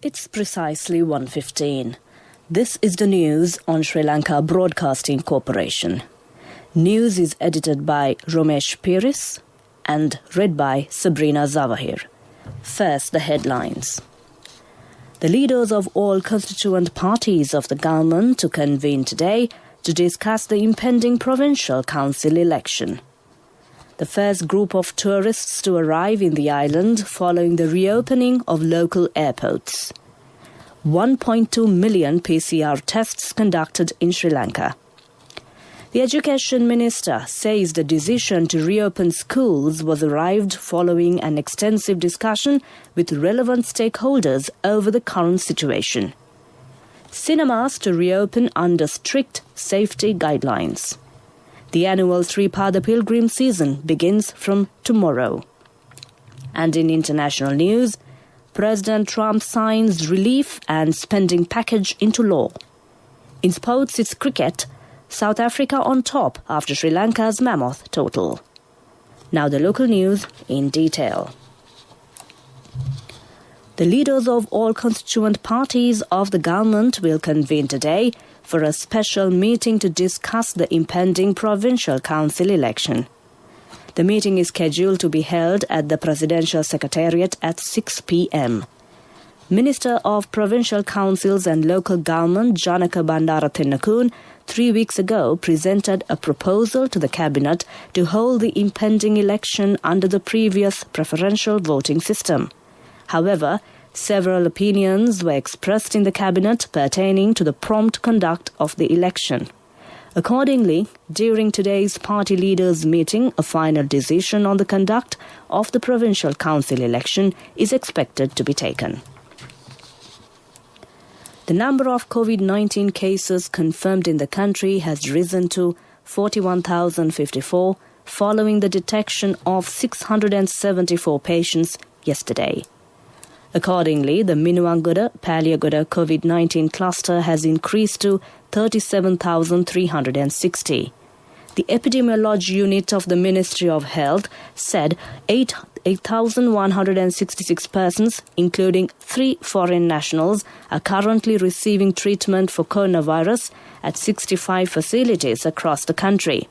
It's precisely 1:15. This is the news on Sri Lanka Broadcasting Corporation. News is edited by Romesh Piris and read by Sabrina Zawahir. First, the headlines. The leaders of all constituent parties of the government to convene today to discuss the impending provincial council election. The first group of tourists to arrive in the island following the reopening of local airports. 1.2 million PCR tests conducted in Sri Lanka. The Education Minister says the decision to reopen schools was arrived following an extensive discussion with relevant stakeholders over the current situation. Cinemas to reopen under strict safety guidelines. The annual Sri Pada pilgrim season begins from tomorrow. And in international news, President Trump signs relief and spending package into law. In sports, it's cricket. South Africa on top after Sri Lanka's mammoth total. Now the local news in detail. The leaders of all constituent parties of the government will convene today for a special meeting to discuss the impending provincial council election. The meeting is scheduled to be held at the Presidential Secretariat at 6 p.m. Minister of Provincial Councils and Local Government Janaka Bandara Tennakun 3 weeks ago presented a proposal to the Cabinet to hold the impending election under the previous preferential voting system. However, several opinions were expressed in the Cabinet pertaining to the prompt conduct of the election. Accordingly, during today's party leaders' meeting, a final decision on the conduct of the provincial council election is expected to be taken. The number of COVID-19 cases confirmed in the country has risen to 41,054 following the detection of 674 patients yesterday. Accordingly, the Minuwangoda Paliagoda COVID-19 cluster has increased to 37,360. The Epidemiology Unit of the Ministry of Health said 8,166 persons, including 3 foreign nationals, are currently receiving treatment for coronavirus at 65 facilities across the country.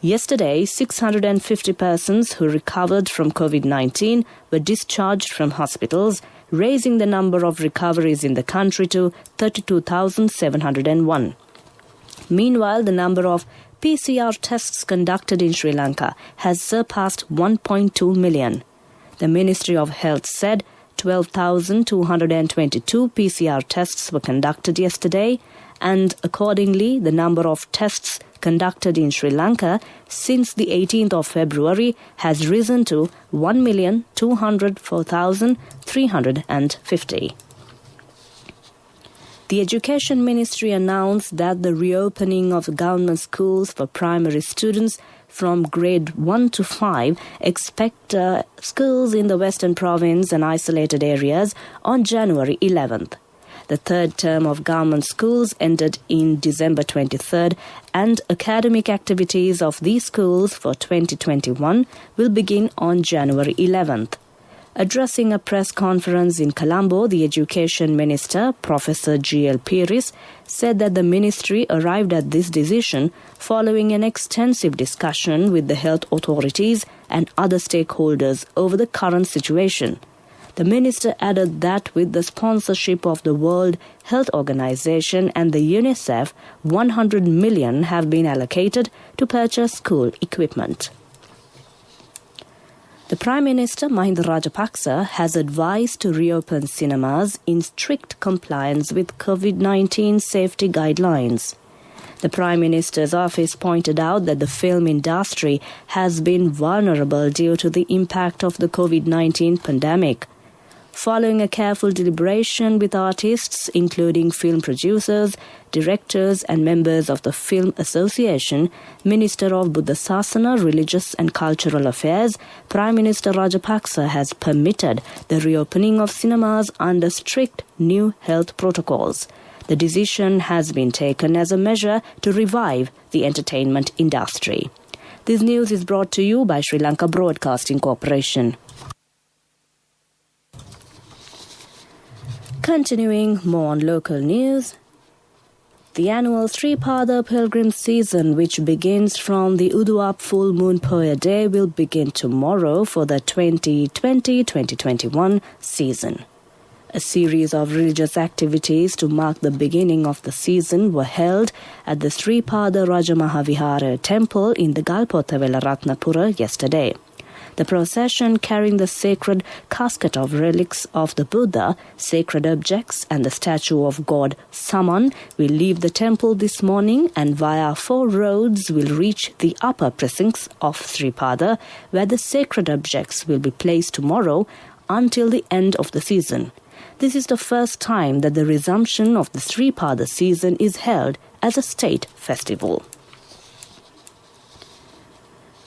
Yesterday, 650 persons who recovered from COVID-19 were discharged from hospitals, raising the number of recoveries in the country to 32,701. Meanwhile, the number of PCR tests conducted in Sri Lanka has surpassed 1.2 million. The Ministry of Health said 12,222 PCR tests were conducted yesterday, and accordingly, the number of tests conducted in Sri Lanka since the 18th of February has risen to 1,204,350. The Education Ministry announced that the reopening of government schools for primary students from grade 1 to 5 expect schools in the Western Province and isolated areas on January 11th. The third term of government schools ended in December 23rd, and academic activities of these schools for 2021 will begin on January 11th. Addressing a press conference in Colombo, the Education Minister, Professor G.L. Piris, said that the ministry arrived at this decision following an extensive discussion with the health authorities and other stakeholders over the current situation. The minister added that with the sponsorship of the World Health Organization and the UNICEF, 100 million have been allocated to purchase school equipment. The Prime Minister Mahinda Rajapaksa has advised to reopen cinemas in strict compliance with COVID-19 safety guidelines. The Prime Minister's office pointed out that the film industry has been vulnerable due to the impact of the COVID-19 pandemic. Following a careful deliberation with artists, including film producers, directors and members of the Film Association, Minister of Buddha Sasana, Religious and Cultural Affairs, Prime Minister Rajapaksa has permitted the reopening of cinemas under strict new health protocols. The decision has been taken as a measure to revive the entertainment industry. This news is brought to you by Sri Lanka Broadcasting Corporation. Continuing more on local news. The annual Sri Pada pilgrim season, which begins from the Uduap full moon Poya day, will begin tomorrow for the 2020-2021 season. A series of religious activities to mark the beginning of the season were held at the Sri Pada Rajamahawihara temple in the Galpothawela Ratnapura yesterday. The procession carrying the sacred casket of relics of the Buddha, sacred objects and the statue of God Saman will leave the temple this morning and via 4 roads will reach the upper precincts of Sri Pada, where the sacred objects will be placed tomorrow until the end of the season. This is the first time that the resumption of the Sri Pada season is held as a state festival.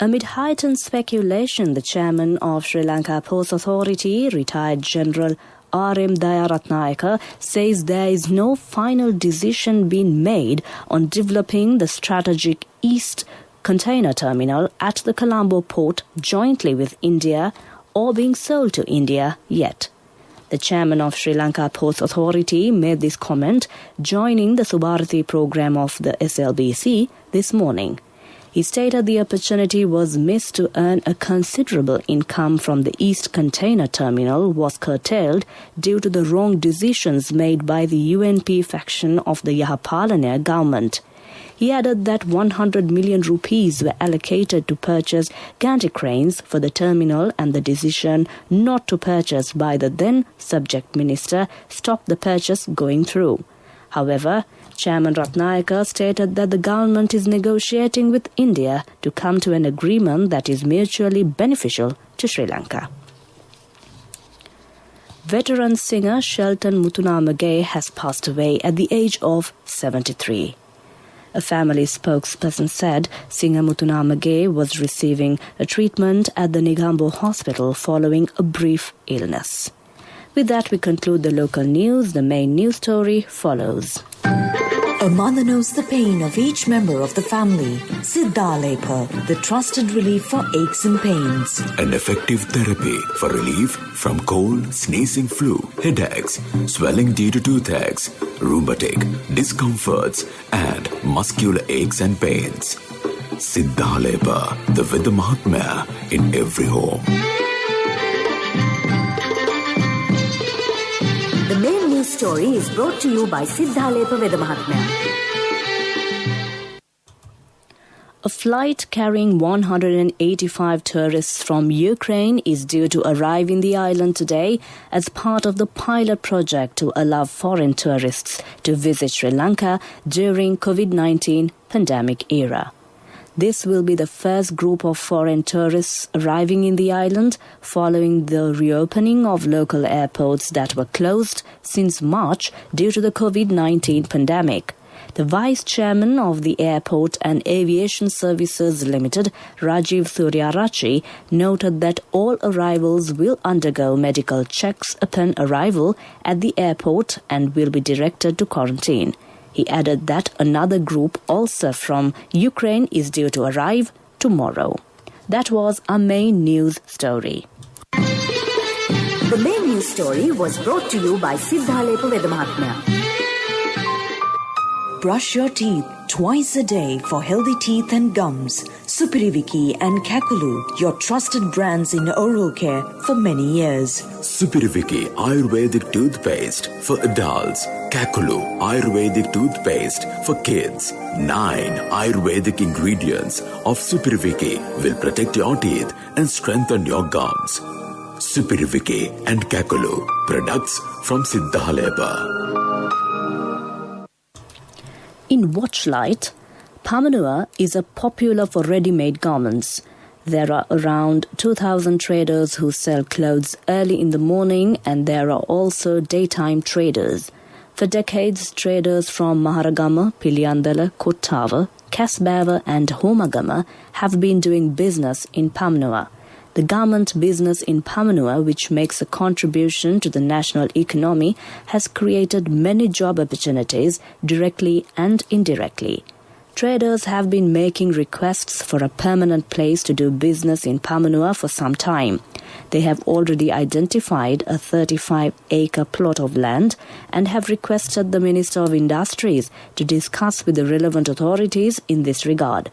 Amid heightened speculation, the chairman of Sri Lanka Ports Authority, retired General R.M. Dayaratnayaka, says there is no final decision being made on developing the strategic East Container Terminal at the Colombo port jointly with India or being sold to India yet. The chairman of Sri Lanka Ports Authority made this comment joining the Subharati program of the SLBC this morning. He stated the opportunity was missed to earn a considerable income from the East Container Terminal was curtailed due to the wrong decisions made by the UNP faction of the Yahapalana government. He added that 100 million rupees were allocated to purchase gantry cranes for the terminal and the decision not to purchase by the then subject minister stopped the purchase going through. However, Chairman Ratnayaka stated that the government is negotiating with India to come to an agreement that is mutually beneficial to Sri Lanka. Veteran singer Shelton Mutunamage has passed away at the age of 73. A family spokesperson said singer Mutunamage was receiving a treatment at the Negombo Hospital following a brief illness. With that, we conclude the local news. The main news story follows. A mother knows the pain of each member of the family. Siddhalepa, the trusted relief for aches and pains. An effective therapy for relief from cold, sneezing, flu, headaches, swelling due to toothaches, rheumatic, discomforts, and muscular aches and pains. Siddhalepa, the Veda Mahatmya in every home. The main news story is brought to you by Siddhalepa Veda Mahatmya. A flight carrying 185 tourists from Ukraine is due to arrive in the island today as part of the pilot project to allow foreign tourists to visit Sri Lanka during COVID-19 pandemic era. This will be the first group of foreign tourists arriving in the island following the reopening of local airports that were closed since March due to the COVID-19 pandemic. The Vice Chairman of the Airport and Aviation Services Limited, Rajiv Suryarachi, noted that all arrivals will undergo medical checks upon arrival at the airport and will be directed to quarantine. He added that another group also from Ukraine is due to arrive tomorrow. That was our main news story. The main news story was brought to you by Siddhalepa Veda Mahatmya. Brush your teeth twice a day for healthy teeth and gums. Supiriviki and Kakulu, your trusted brands in oral care for many years. Supiriviki Ayurvedic toothpaste for adults. Kakulu Ayurvedic toothpaste for kids. 9 Ayurvedic ingredients of Supiriviki will protect your teeth and strengthen your gums. Supiriviki and Kakulu, products from Siddhalepa. In Watchlight, Pamanua is popular for ready-made garments. There are around 2,000 traders who sell clothes early in the morning, and there are also daytime traders. For decades, traders from Maharagama, Piliyandala, Kottava, Kasbava and Homagama have been doing business in Pamanua. The garment business in Pamanua, which makes a contribution to the national economy, has created many job opportunities directly and indirectly. Traders have been making requests for a permanent place to do business in Pamanua for some time. They have already identified a 35-acre plot of land and have requested the Minister of Industries to discuss with the relevant authorities in this regard.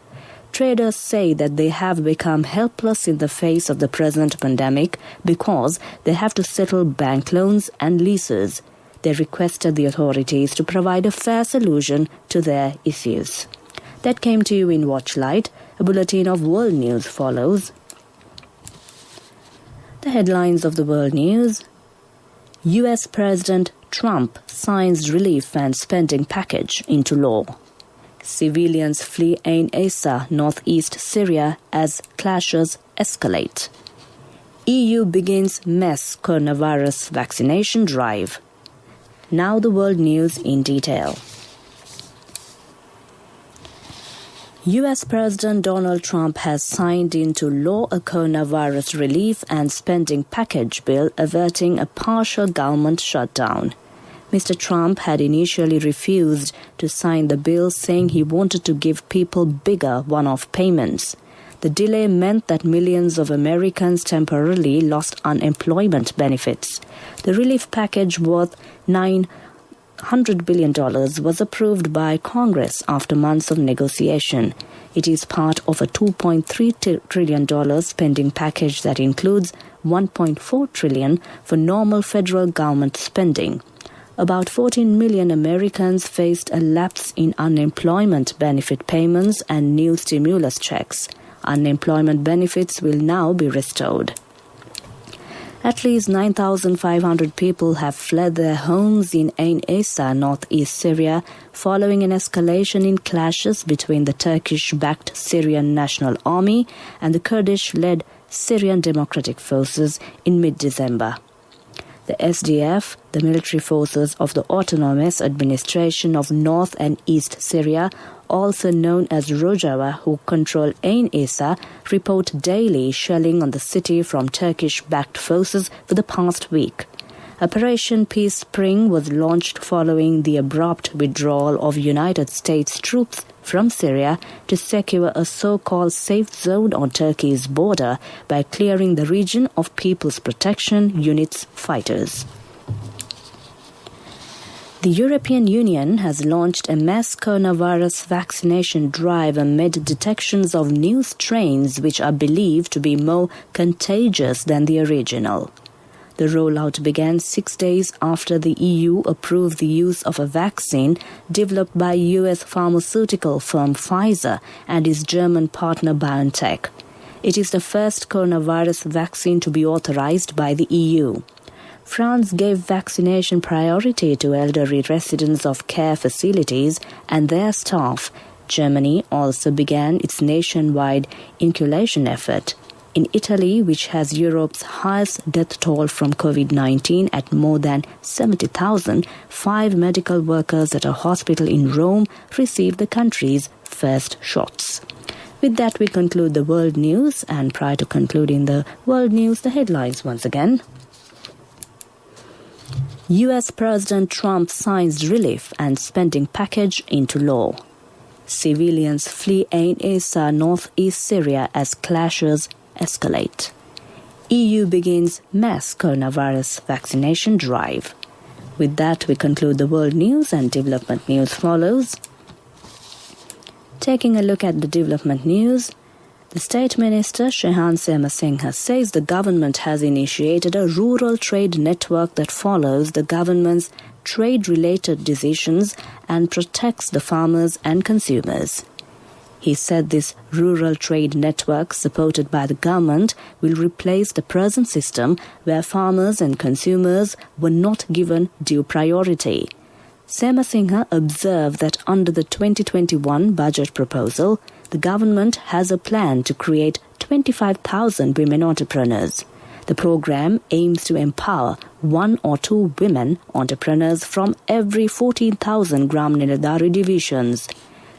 Traders say that they have become helpless in the face of the present pandemic because they have to settle bank loans and leases. They requested the authorities to provide a fair solution to their issues. That came to you in Watchlight. A bulletin of world news follows. The headlines of the world news. US President Trump signs relief and spending package into law. Civilians flee Ain Issa, northeast Syria, as clashes escalate. EU begins mass coronavirus vaccination drive. Now the world news in detail. US President Donald Trump has signed into law a coronavirus relief and spending package bill averting a partial government shutdown. Mr. Trump had initially refused to sign the bill, saying he wanted to give people bigger one-off payments. The delay meant that millions of Americans temporarily lost unemployment benefits. The relief package worth $900 billion was approved by Congress after months of negotiation. It is part of a $2.3 trillion spending package that includes $1.4 trillion for normal federal government spending. About 14 million Americans faced a lapse in unemployment benefit payments and new stimulus checks. Unemployment benefits will now be restored. At least 9,500 people have fled their homes in Ain Issa, northeast Syria, following an escalation in clashes between the Turkish-backed Syrian National Army and the Kurdish-led Syrian Democratic Forces in mid-December. The SDF, the military forces of the Autonomous Administration of North and East Syria, also known as Rojava, who control Ain Issa, report daily shelling on the city from Turkish-backed forces for the past week. Operation Peace Spring was launched following the abrupt withdrawal of United States troops from Syria to secure a so-called safe zone on Turkey's border by clearing the region of People's Protection Unit's fighters. The European Union has launched a mass coronavirus vaccination drive amid detections of new strains which are believed to be more contagious than the original. The rollout began 6 days after the EU approved the use of a vaccine developed by US pharmaceutical firm Pfizer and its German partner BioNTech. It is the first coronavirus vaccine to be authorized by the EU. France gave vaccination priority to elderly residents of care facilities and their staff. Germany also began its nationwide inoculation effort. In Italy, which has Europe's highest death toll from COVID-19 at more than 70,000, 5 medical workers at a hospital in Rome received the country's first shots. With that, we conclude the world news, and prior to concluding the world news, the headlines once again. US President Trump signs relief and spending package into law. Civilians flee Ain Issa, northeast Syria, as clashes escalate. EU begins mass coronavirus vaccination drive. With that, we conclude the world news, and development news follows. Taking a look at the development news, the State Minister Shehan Semasinghe says the government has initiated a rural trade network that follows the government's trade-related decisions and protects the farmers and consumers. He said this rural trade network, supported by the government, will replace the present system where farmers and consumers were not given due priority. Semasinghe observed that under the 2021 budget proposal, the government has a plan to create 25,000 women entrepreneurs. The program aims to empower 1 or 2 women entrepreneurs from every 14,000 Gram Niladari divisions.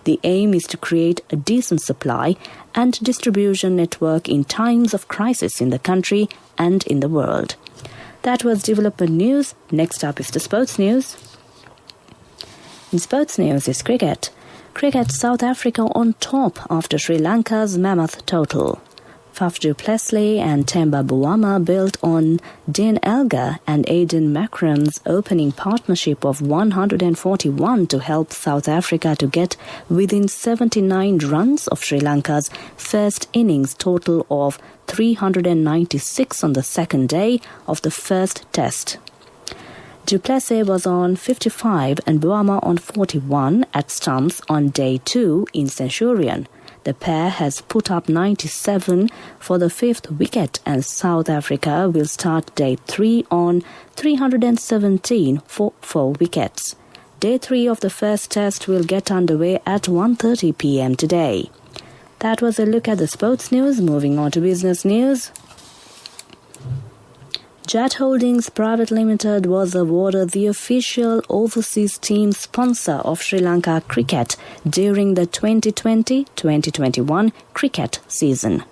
The aim is to create a decent supply and distribution network in times of crisis in the country and in the world. That was development news. Next up is the sports news. In sports news is cricket. Cricket, South Africa on top after Sri Lanka's mammoth total. Faf du Plessis and Themba Bawama built on Dean Elgar and Aiden Macram's opening partnership of 141 to help South Africa to get within 79 runs of Sri Lanka's first innings total of 396 on the second day of the first test. Du Plessis was on 55 and Bawama on 41 at stumps on day 2 in Centurion. The pair has put up 97 for the fifth wicket and South Africa will start day 3 on 317 for 4 wickets. Day 3 of the first test will get underway at 1:30 p.m. today. That was a look at the sports news. Moving on to business news. Jet Holdings Private Limited was awarded the official overseas team sponsor of Sri Lanka cricket during the 2020-2021 cricket season.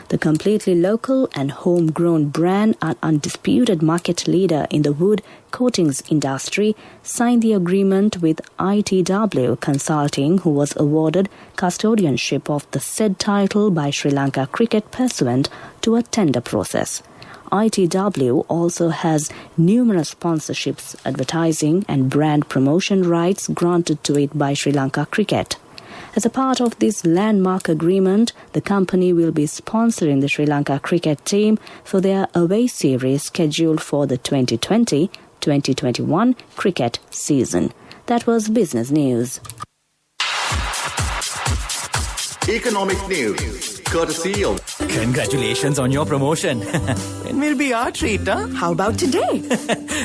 The completely local and homegrown brand and undisputed market leader in the wood coatings industry signed the agreement with ITW Consulting, who was awarded custodianship of the said title by Sri Lanka Cricket pursuant to a tender process. ITW also has numerous sponsorships, advertising and brand promotion rights granted to it by Sri Lanka Cricket. As a part of this landmark agreement, the company will be sponsoring the Sri Lanka Cricket team for their away series scheduled for the 2020-2021 cricket season. That was business news. Economic news, courtesy of... Congratulations on your promotion. It will be our treat, huh? How about today?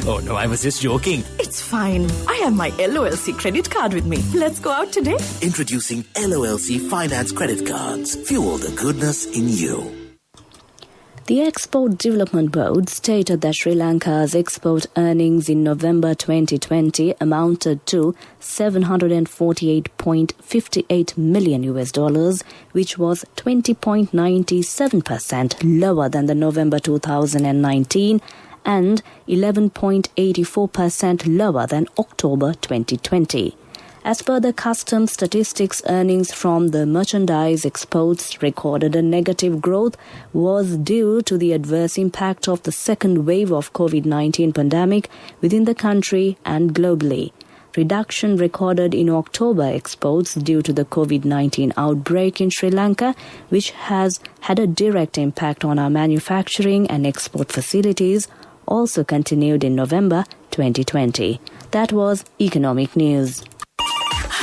Oh no, I was just joking. It's fine. I have my LOLC credit card with me. Let's go out today. Introducing LOLC Finance Credit Cards. Fuel the goodness in you. The Export Development Board stated that Sri Lanka's export earnings in November 2020 amounted to $748.58 million, which was 20.97% lower than the November 2019 and 11.84% lower than October 2020. As per the customs statistics, earnings from the merchandise exports recorded a negative growth was due to the adverse impact of the second wave of COVID-19 pandemic within the country and globally. Reduction recorded in October exports due to the COVID-19 outbreak in Sri Lanka, which has had a direct impact on our manufacturing and export facilities, also continued in November 2020. That was Economic News.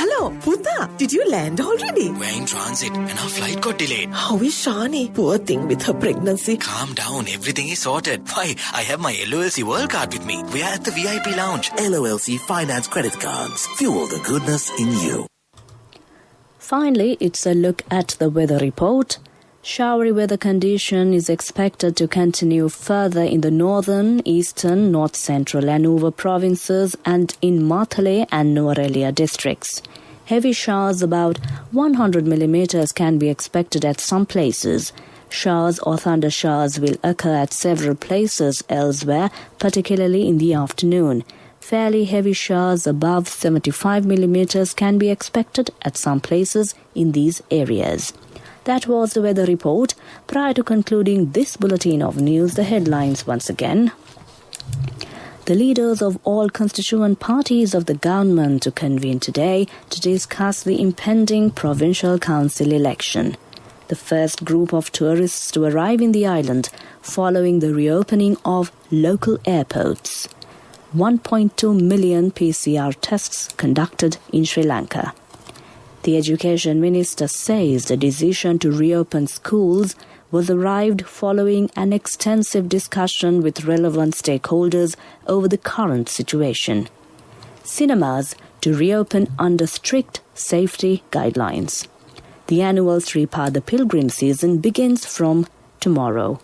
Hello, Puta. Did you land already? We're in transit and our flight got delayed. How is Shani? Poor thing with her pregnancy. Calm down, everything is sorted. Why, I have my LOLC World Card with me. We are at the VIP lounge. LOLC Finance Credit Cards. Fuel the goodness in you. Finally, it's a look at the weather report. Showery weather condition is expected to continue further in the northern, eastern, north central Anuva provinces and in Matale and Nuwara districts. Heavy showers about 100 millimeters can be expected at some places. Showers or thunder showers will occur at several places elsewhere, particularly in the afternoon. Fairly heavy showers above 75 millimeters can be expected at some places in these areas. That was the weather report. Prior to concluding this bulletin of news, the headlines once again. The leaders of all constituent parties of the government to convene today to discuss the impending provincial council election. The first group of tourists to arrive in the island following the reopening of local airports. 1.2 million PCR tests conducted in Sri Lanka. The Education Minister says the decision to reopen schools was arrived following an extensive discussion with relevant stakeholders over the current situation. Cinemas to reopen under strict safety guidelines. The annual Sri Pada pilgrim season begins from tomorrow.